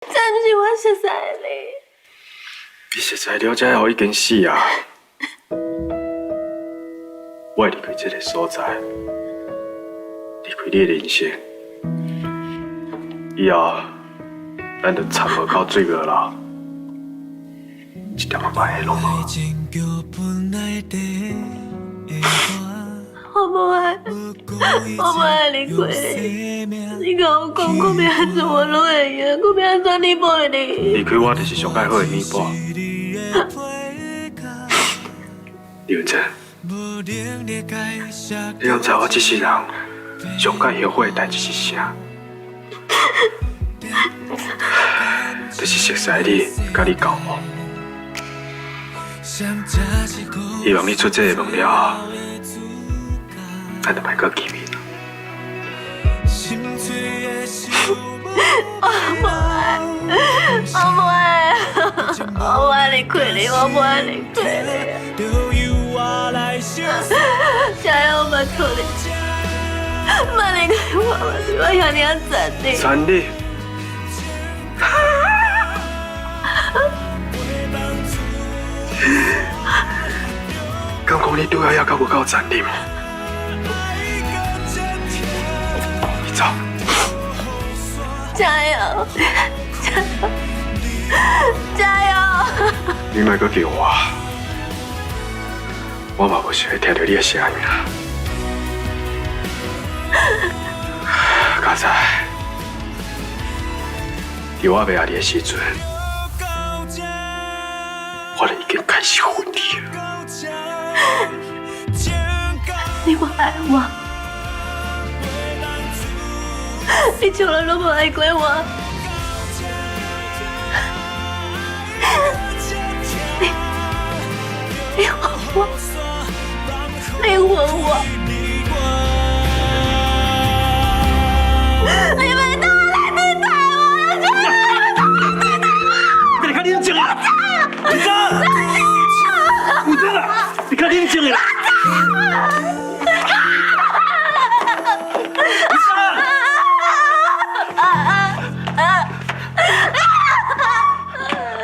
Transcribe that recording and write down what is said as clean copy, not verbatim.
这不是我熟悉的你。你熟悉了，才会已经死啊！我会离开这个所在，离开你的人生。以后，咱就掺无到水落啦，一点仔歹拢无。我不爱，我不爱离开你。你跟我讲，我要安怎我拢会用，我要安怎弥补你？离开我就是上介好的弥补。刘文珍，你敢知我这世人上介后悔的代志是啥？就是熟悉你，甲你交往。希望你出这个门了后，咱就别搁见面了。我不爱，我不爱离开你，我不爱离开你。加油，拜托你，别离开我，我要你要赞你。赞你？敢讲你对我还够不够赞你吗？你走。加油！加油！你莫搁叫我，我嘛无想要听到你的声音啦。刚才，伫我要爱你的时阵，我就已经开始恨你了。你不爱我，你从来都没爱过我。